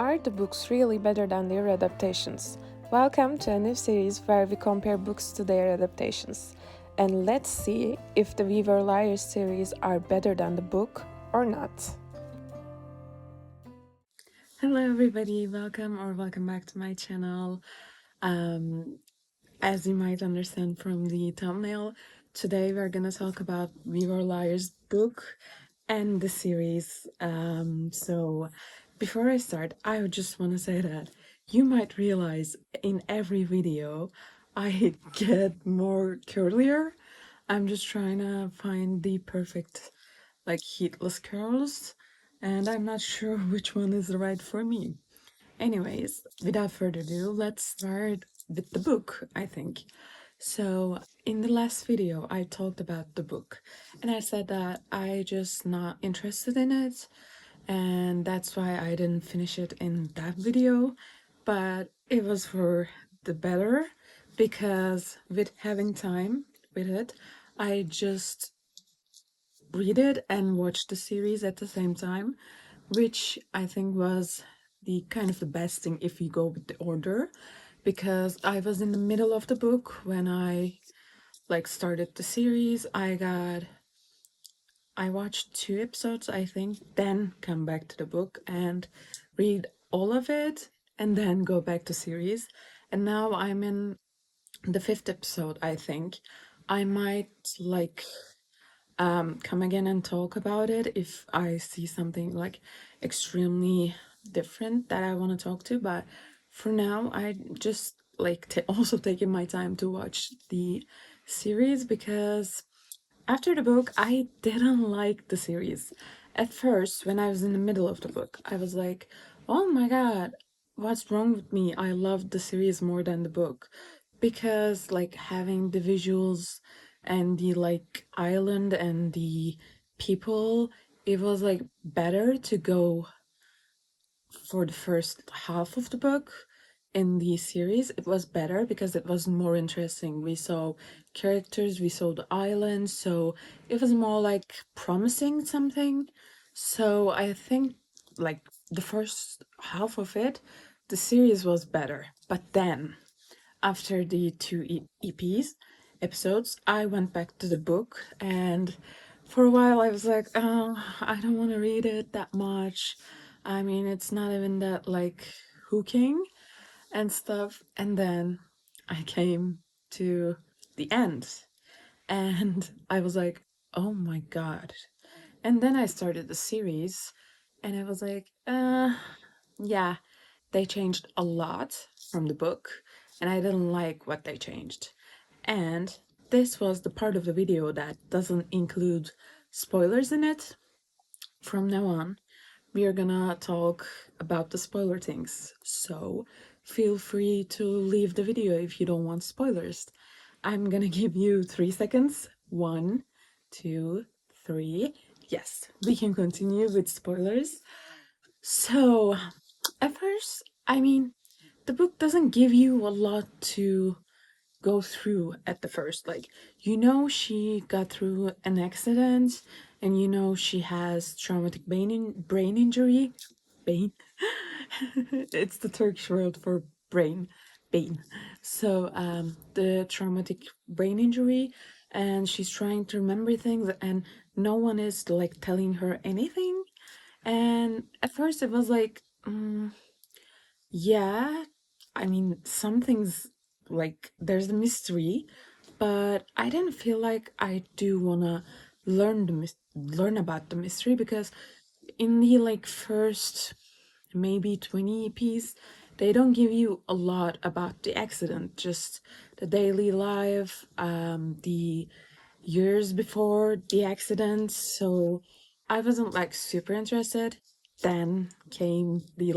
Are the books really better than their adaptations? Welcome to a new series where we compare books to their adaptations. And let's see if the We Were Liars series are better than the book or not. Hello everybody, welcome back to my channel. As you might understand from the thumbnail, today we're gonna talk about We Were Liars book and the series. So before I start, I just want to say that you might realize in every video I get more curlier. I'm just trying to find the perfect heatless curls, and I'm not sure which one is right for me. Anyways, without further ado, let's start with the book, I think. So, in the last video, I talked about the book, and I said that I just not interested in it, and that's why I didn't finish it in that video. But it was for the better, because with having time with it, I just read it and watch the series at the same time, which I think was the kind of the best thing if you go with the order, because I was in the middle of the book when I started the series. I watched 2 episodes, I think, then come back to the book and read all of it and then go back to series. And now I'm in the 5th episode, I think. I might come again and talk about it if I see something extremely different that I want to talk to. But for now, I just also taking my time to watch the series, because after the book, I didn't like the series. At first, when I was in the middle of the book, I was like, oh my god, what's wrong with me? I loved the series more than the book. Because, having the visuals and the, island and the people, it was, better to go for the first half of the book in the series. It was better because it was more interesting. We saw characters, we saw the island, so it was more promising something. So I think the first half of it, the series was better. But then after the two EPs episodes, I went back to the book, and for a while I was like, oh, I don't want to read it that much. I mean, it's not even that hooking and stuff. And then I came to the end, and I was like, oh my god. And then I started the series, and I was like, yeah, they changed a lot from the book, and I didn't like what they changed. And this was the part of the video that doesn't include spoilers in it. From now on, we are gonna talk about the spoiler things, so feel free to leave the video if you don't want spoilers. I'm gonna give you 3 seconds. 1, 2, 3. Yes, we can continue with spoilers. So, at first, I mean, the book doesn't give you a lot to go through at the first. She got through an accident, and she has traumatic brain injury. Brain? It's the Turkish word for brain. Brain. So, the traumatic brain injury, and she's trying to remember things, and no one is telling her anything. And at first, it was yeah, I mean, some things there's a mystery, but I didn't feel like I do wanna learn about the mystery, because in the first maybe 20 EPs, they don't give you a lot about the accident, just the daily life, the years before the accident. So I wasn't super interested. Then came the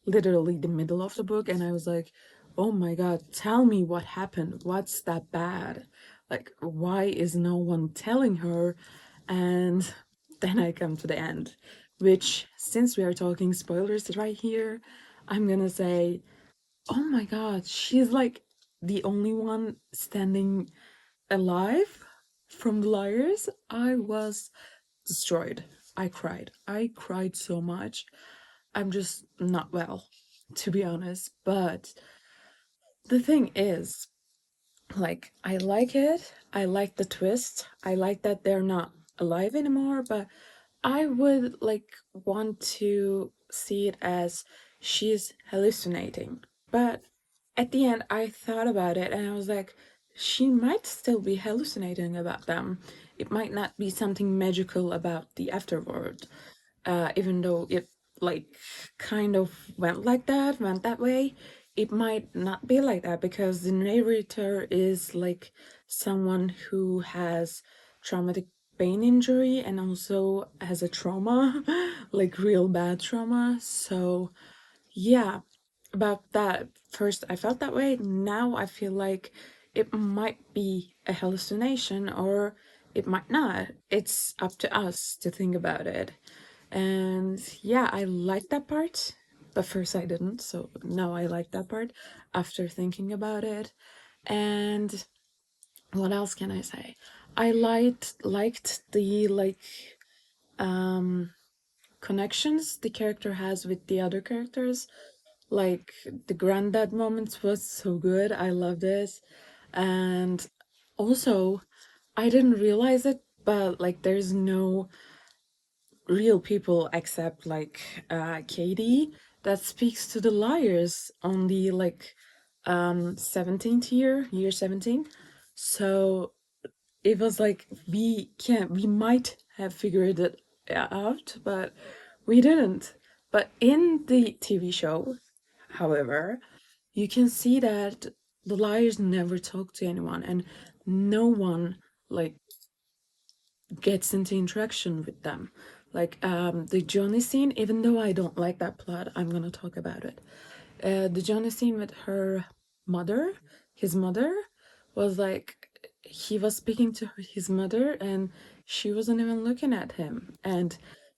literally the middle of the book, and I was like, oh my god, tell me what happened. What's that bad? Why is no one telling her? And then I come to the end, which, since we are talking spoilers right here, I'm gonna say, oh my god, she's the only one standing alive from the liars. I was destroyed. I cried. I cried so much. I'm just not well, to be honest. But the thing is, like, I like it. I like the twist. I like that they're not alive anymore, but I would like want to see it as she's hallucinating. But at the end, I thought about it and I was like, she might still be hallucinating about them. It might not be something magical about the afterworld, even though it like kind of went that way. It might not be like that because the narrator is like someone who has traumatic brain injury and also has a trauma, like real bad trauma. So yeah, about that. First, I felt that way. Now I feel like it might be a hallucination or it might not. It's up to us to think about it. And yeah, I like that part. But first I didn't, so now I like that part after thinking about it. And what else can I say? I liked the um connections the character has with the other characters. Like the granddad moments was so good. I loved it. And also, I didn't realize it, but like there's no real people except like Katie that speaks to the liars on the like 17th year 17. So it was like we might have figured it out, but we didn't. But in the TV show, however, you can see that the liars never talk to anyone and no one like gets into interaction with them. Like the Johnny scene, even though I don't like that plot, I'm gonna talk about it. The Johnny scene with her mother, his mother, was like he was speaking to his mother and she wasn't even looking at him. And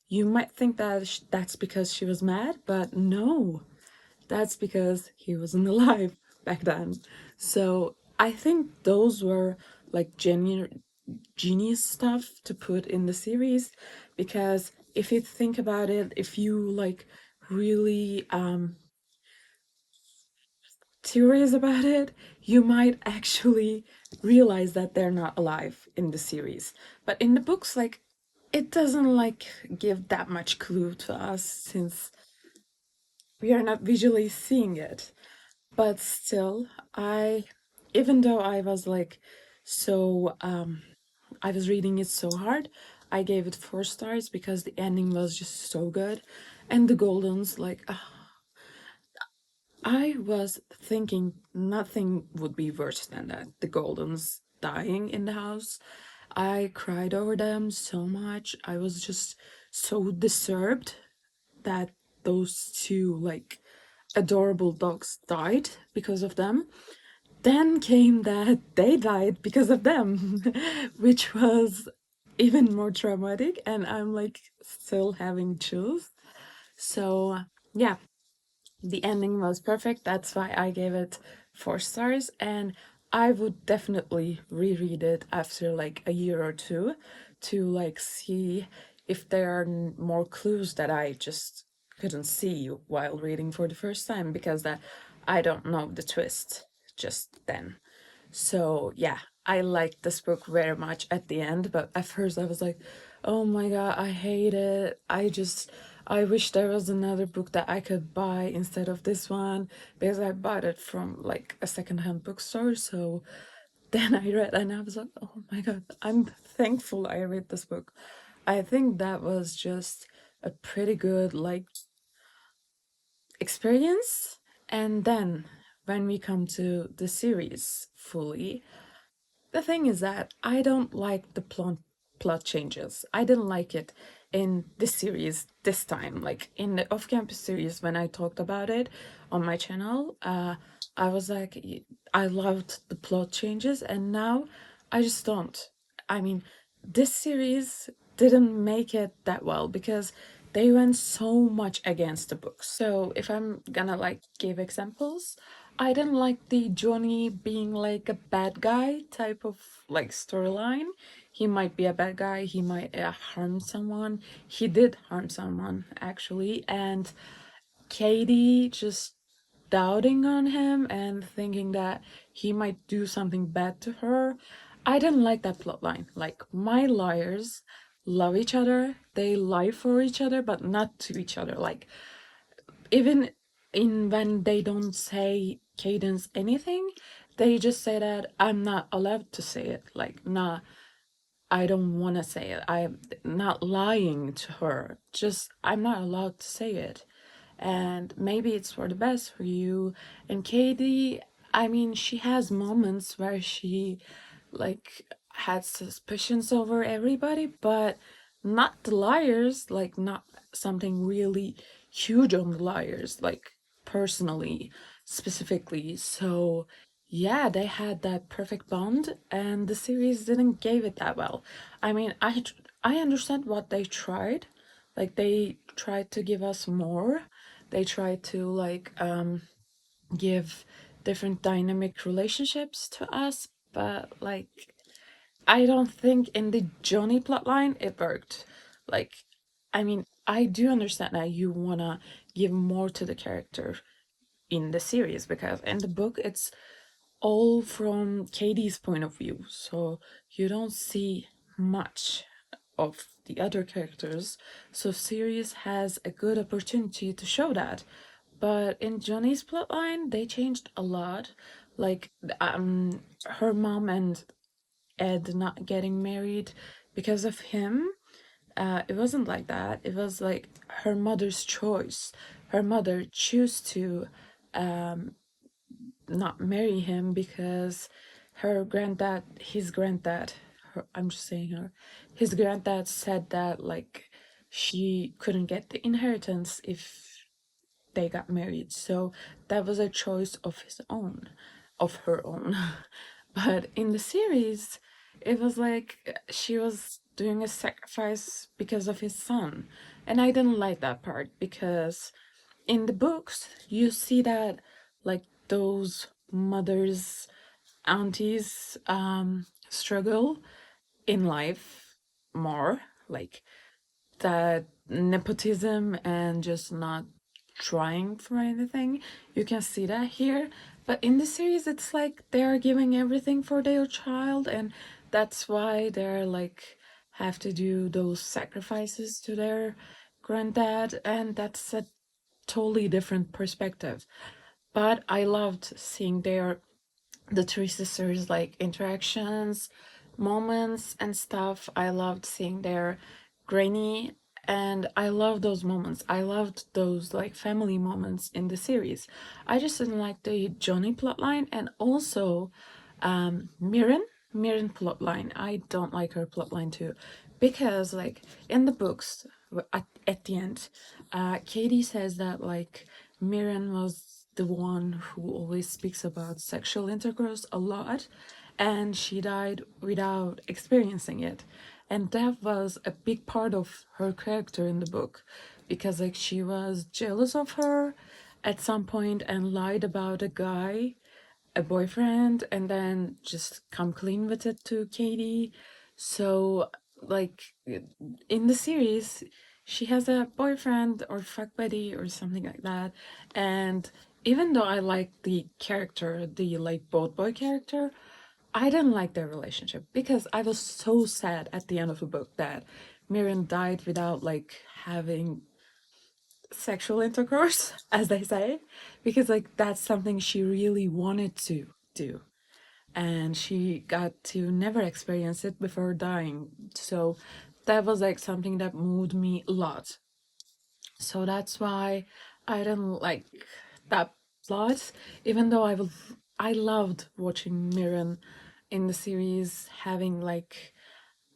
you might think that that's because she was mad, but no, that's because he wasn't alive back then. So I think those were like genuine genius stuff to put in the series because if you think about it, if you like really curious about it, you might actually realize that they're not alive in the series. But in the books, like it doesn't like give that much clue to us since we are not visually seeing it. But still, I even though I was like so I was reading it so hard, I gave it 4 stars because the ending was just so good. And the Goldens, like I was thinking nothing would be worse than that. The Goldens dying in the house. I cried over them so much. I was just so disturbed that those two like adorable dogs died because of them. Then came that they died because of them, which was even more traumatic, and I'm like still having chills. So, yeah, the ending was perfect. That's why I gave it 4 stars, and I would definitely reread it after like a year or two to like see if there are more clues that I just couldn't see while reading for the first time because that I don't know the twist just then. So yeah, I liked this book very much at the end, but at first I was like, oh my god, I hate it. I wish there was another book that I could buy instead of this one because I bought it from like a secondhand bookstore. So then I read and I was like, oh my god, I'm thankful I read this book. I think that was just a pretty good like experience. And then when we come to the series fully, the thing is that I don't like the plot changes. I didn't like it in this series this time. Like in the off-campus series, when I talked about it on my channel, I was like, I loved the plot changes, and now I just don't. I mean, this series didn't make it that well because they went so much against the book. So if I'm gonna like give examples, I didn't like the Johnny being like a bad guy type of like storyline. He might be a bad guy, he might harm someone. He did harm someone actually, and Katie just doubting on him and thinking that he might do something bad to her. I didn't like that plotline. Like, my liars love each other, they lie for each other, but not to each other. Like, even in when they don't say Cadence anything, they just say that I'm not allowed to say it. Like, nah, I don't want to say it. I'm not lying to her. Just, I'm not allowed to say it. And maybe it's for the best for you. And Katie, I mean, she has moments where she like had suspicions over everybody, but not the liars, like not something really huge on the liars, like personally, specifically. So yeah, they had that perfect bond, and the series didn't give it that well. I mean, I understand what they tried, like they tried to give us more. They tried to like give different dynamic relationships to us, but like I don't think in the Johnny plotline it worked. Like, I mean, I do understand that you wanna give more to the character in the series because in the book it's all from Katie's point of view, so you don't see much of the other characters. So series has a good opportunity to show that. But in Johnny's plotline, they changed a lot. Like her mom and Ed not getting married because of him. It wasn't like that. It was like her mother's choice. Her mother chose to not marry him because her granddad, his granddad, I'm just saying her, his granddad said that like she couldn't get the inheritance if they got married. So that was a choice of his own, of her own. But in the series, it was like she was doing a sacrifice because of his son. And I didn't like that part because in the books, you see that like those mothers, aunties struggle in life more. Like that nepotism and just not trying for anything. You can see that here. But in the series, it's like they're giving everything for their child, and that's why they're like have to do those sacrifices to their granddad, and that's a totally different perspective. But I loved seeing the three sisters like interactions, moments and stuff. I loved seeing their granny, and I love those moments. I loved those like family moments in the series. I just didn't like the Johnny plotline, and also Mirren plotline. I don't like her plotline too, because like in the books at the end, Katie says that like Mirren was the one who always speaks about sexual intercourse a lot, and she died without experiencing it. And that was a big part of her character in the book because like she was jealous of her at some point and lied about a guy, a boyfriend, and then just come clean with it to Katie. So like in the series, she has a boyfriend or fuck buddy or something like that. And even though I like the character, the like boat boy character, I didn't like their relationship because I was so sad at the end of the book that Miriam died without like having sexual intercourse, as they say, because like that's something she really wanted to do. And she got to never experience it before dying. So that was like something that moved me a lot. So that's why I didn't like that plot, even though I loved watching Mirren in the series having like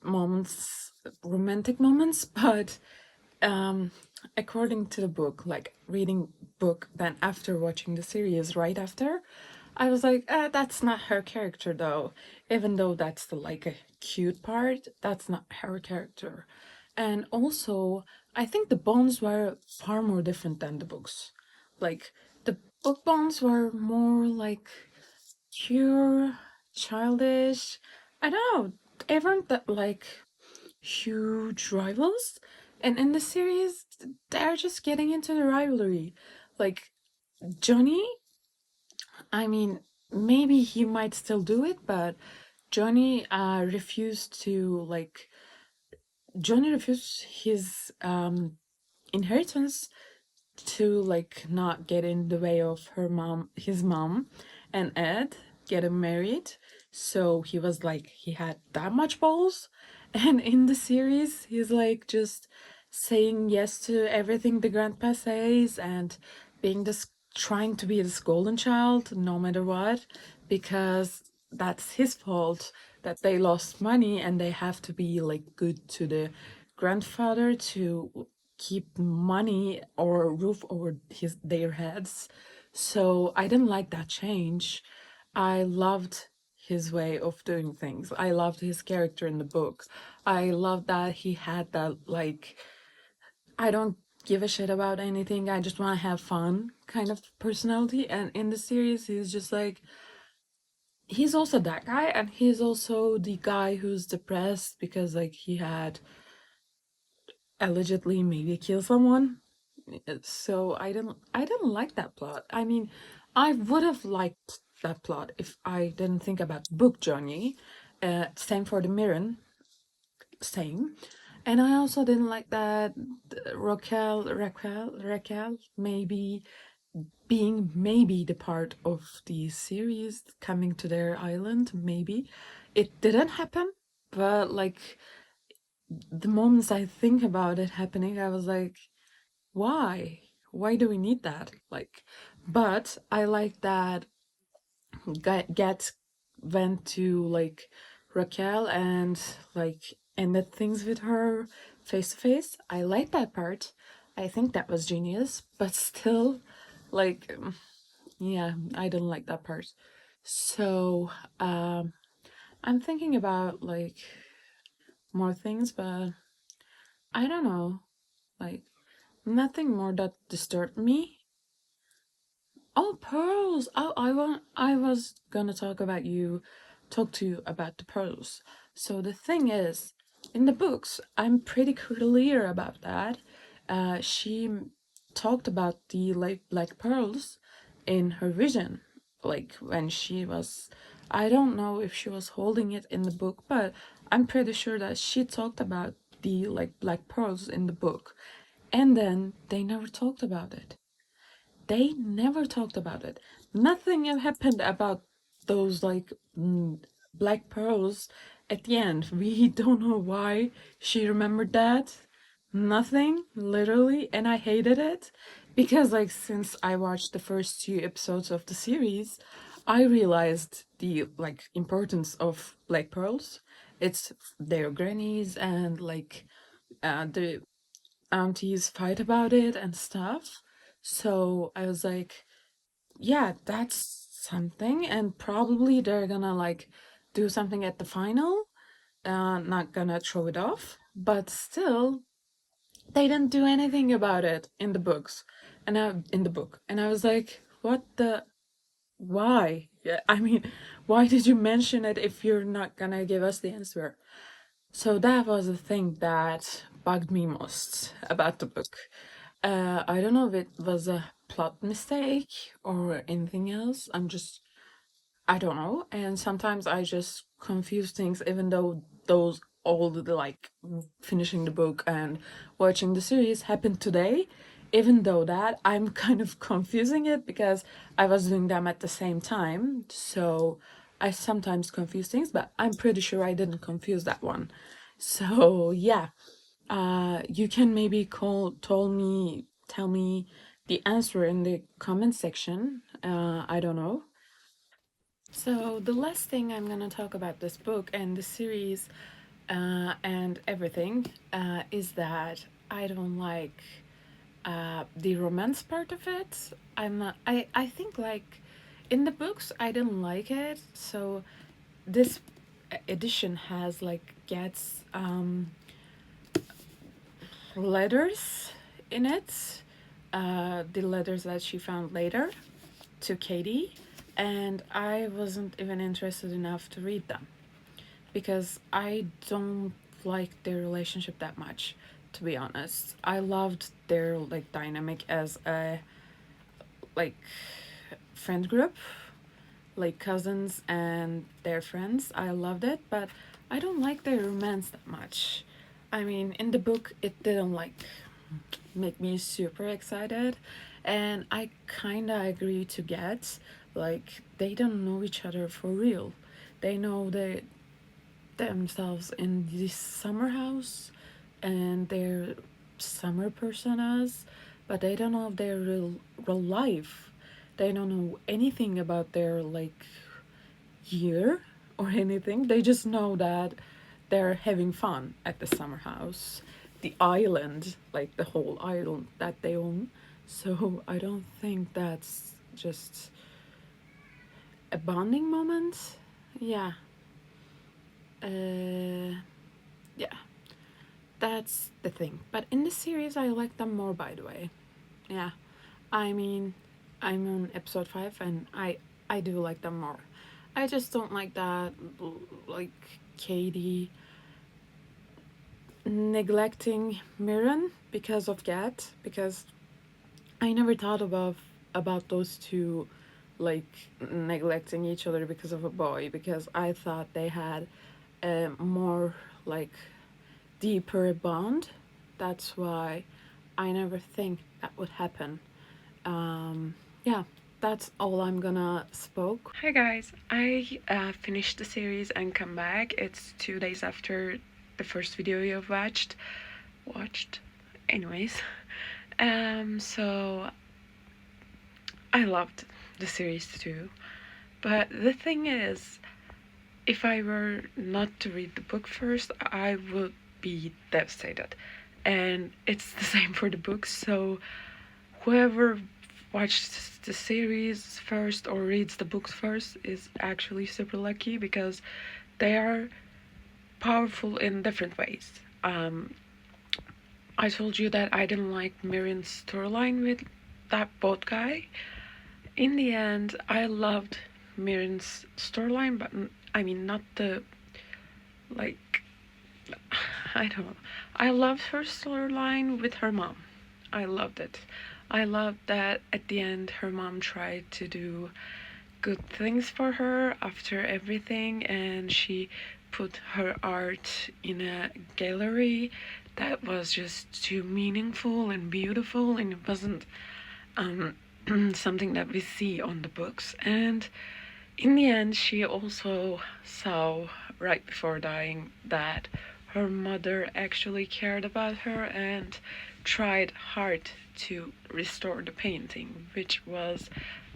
moments, romantic moments, but um according to the book, like reading book then after watching the series right after, I was like, that's not her character though. Even though that's the like a cute part, that's not her character. And also, I think the bonds were far more different than the books. Like the book bonds were more like pure, childish. I don't know. They weren't that like huge rivals. And in the series, they're just getting into the rivalry. Like Johnny, I mean, maybe he might still do it, but Johnny refused to like Johnny refused his inheritance to like not get in the way of his mom and Ed getting married. So he was like, he had that much balls. And in the series, he's like just saying yes to everything the grandpa says and being this trying to be this golden child no matter what, because that's his fault that they lost money and they have to be like good to the grandfather to keep money or a roof over their heads. So I didn't like that change. I loved his way of doing things. I loved his character in the book. I loved that he had that like I don't give a shit about anything. I just want to have fun kind of personality. And in the series, he's just like he's also that guy, and he's also the guy who's depressed because like he had allegedly maybe kill someone. So I didn't like that plot. I mean, I would have liked that plot if I didn't think about book Johnny. Same for the Mirren, same. And I also didn't like that Raquel maybe being maybe the part of the series coming to their island, maybe. It didn't happen, but like the moments I think about it happening, I was like, why? Why do we need that? Like, but I like that Get went to like Raquel and like ended things with her face to face. I like that part. I think that was genius, but still, like, yeah, I didn't like that part. So, I'm thinking about like more things, but I don't know, like nothing more that disturbed me. Oh, pearls. Oh, I was gonna talk to you about the pearls. So the thing is, in the books, I'm pretty clear about that. She talked about the like black pearls in her vision, like when she was. I don't know if she was holding it in the book, but I'm pretty sure that she talked about the like black pearls in the book, and then they never talked about it. They never talked about it. Nothing had happened about those like black pearls at the end. We don't know why she remembered that. Nothing, literally, and I hated it because like since I watched the first two episodes of the series, I realized the like importance of black pearls. It's their grannies and like the aunties fight about it and stuff. So I was like, yeah, that's something. And probably they're gonna like do something at the final, not gonna throw it off. But still, they didn't do anything about it in the books. In the book. And I was like, what the why? Yeah, I mean, why did you mention it if you're not gonna give us the answer? So that was the thing that bugged me most about the book. I don't know if it was a plot mistake or anything else. I don't know. And sometimes I just confuse things, even though those all the like finishing the book and watching the series happened today. Even though that, I'm kind of confusing it because I was doing them at the same time. So I sometimes confuse things, but I'm pretty sure I didn't confuse that one. So yeah, you can maybe tell me the answer in the comment section. I don't know. So the last thing I'm gonna talk about this book and the series, and everything, is that I don't like the romance part of it. I'm not. I think like in the books I didn't like it. So this edition has like gets letters in it, the letters that she found later to Katie, and I wasn't even interested enough to read them because I don't like their relationship that much, to be honest. I loved their like dynamic as a like friend group, like cousins and their friends. I loved it, but I don't like their romance that much. I mean, in the book, it didn't like make me super excited, and I kinda agree to get like they don't know each other for real. They know themselves in this summer house and their summer personas, but they don't know their real life. They don't know anything about their like year or anything. They just know that they're having fun at the summer house, the island, like the whole island that they own. So I don't think that's just a bonding moment. Yeah. Uh, yeah, that's the thing. But in the series, I like them more, by the way. Yeah. I mean, I'm on episode 5 and I do like them more. I just don't like that, like, Katie neglecting Mirren because of Gat, because I never thought about those two like neglecting each other because of a boy, because I thought they had a more like deeper bond. That's why I never think that would happen. Yeah, that's all I'm gonna spoke. Hi guys, I finished the series and come back. It's 2 days after the first video you've watched. Anyways, so I loved the series too. But the thing is, if I were not to read the book first, I would be devastated. And it's the same for the book, so whoever watches the series first or reads the books first is actually super lucky, because they are powerful in different ways. I told you that I didn't like Miriam's storyline with that boat guy. In the end, I loved Miriam's storyline, but I mean, not the like. I don't know. I loved her storyline with her mom. I loved it. I loved that at the end her mom tried to do good things for her after everything, and she put her art in a gallery that was just too meaningful and beautiful, and it wasn't um, something that we see on the books. And in the end, she also saw right before dying that her mother actually cared about her and tried hard to restore the painting, which was,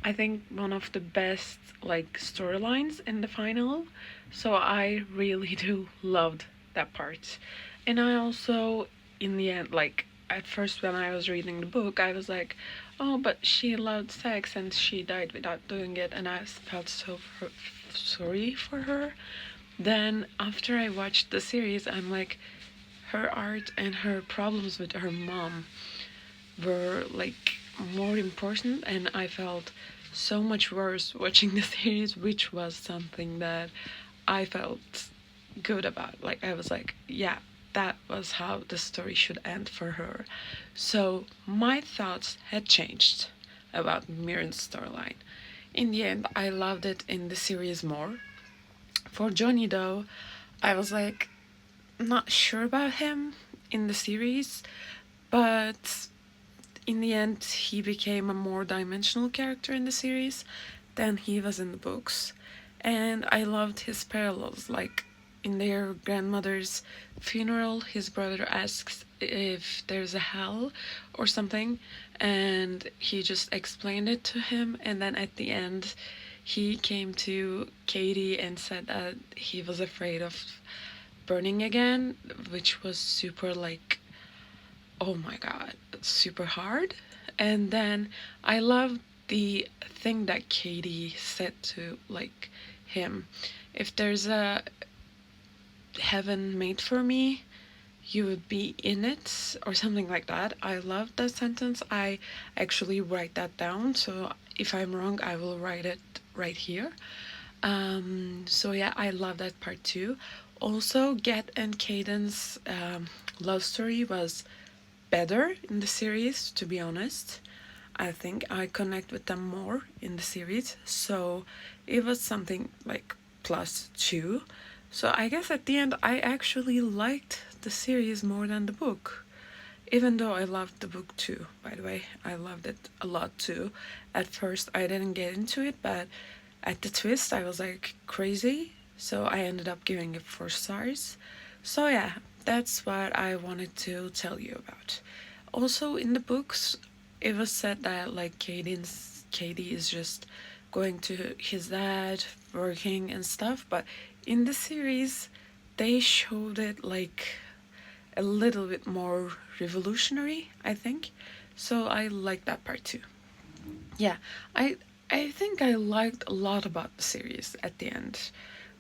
I think, one of the best like storylines in the final. So I really do loved that part. And I also, in the end, like at first when I was reading the book, I was like, oh, but she loved sex and she died without doing it, and I felt so sorry for her. Then after I watched the series, I'm like, her art and her problems with her mom were like more important, and I felt so much worse watching the series, which was something that I felt good about. Like, I was like, yeah, that was how the story should end for her. So my thoughts had changed about Mirren's storyline. In the end, I loved it in the series more. For Johnny, though, I was like not sure about him in the series, but in the end, he became a more dimensional character in the series than he was in the books. And I loved his parallels. Like in their grandmother's funeral, his brother asks if there's a hell or something, and he just explained it to him. And then at the end, he came to Katie and said that he was afraid of burning again, which was super like, oh my god, it's super hard. And then I love the thing that Katie said to like him, if there's a heaven made for me, you would be in it, or something like that. I love that sentence. I actually write that down, so if I'm wrong I will write it right here. So yeah, I love that part too. Also, Get and Caden's love story was better in the series, to be honest. I think I connect with them more in the series. So it was something like +2. So I guess at the end I actually liked the series more than the book. Even though I loved the book too, by the way, I loved it a lot too. At first, I didn't get into it, but at the twist, I was like crazy. So I ended up giving it 4 stars. So yeah, that's what I wanted to tell you about. Also, in the books, it was said that like Katie is just going to his dad, working and stuff, but in the series, they showed it like a little bit more revolutionary, I think. So I like that part too. Yeah, I I think I liked a lot about the series at the end,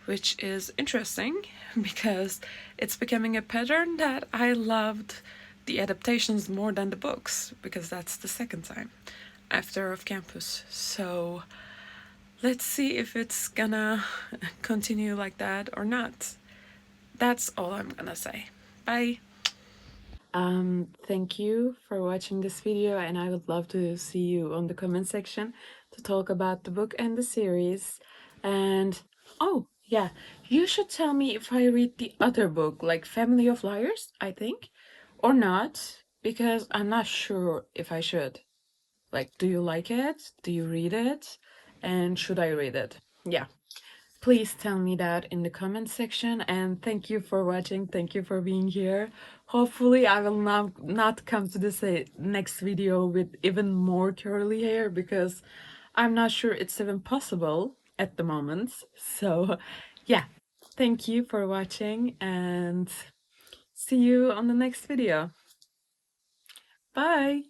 which is interesting because it's becoming a pattern that I loved the adaptations more than the books because that's the second time after Off Campus. So let's see if it's gonna continue like that or not. That's all I'm gonna say. Bye. Thank you for watching this video, and I would love to see you on the comment section to talk about the book and the series. And oh, yeah, you should tell me if I read the other book, like Family of Liars, I think, or not, because I'm not sure if I should. Like, do you like it? Do you read it? And should I read it? Yeah. Please tell me that in the comment section, and thank you for watching. Thank you for being here. Hopefully I will not come to this next video with even more curly hair because I'm not sure it's even possible at the moment. So yeah, thank you for watching and see you on the next video. Bye.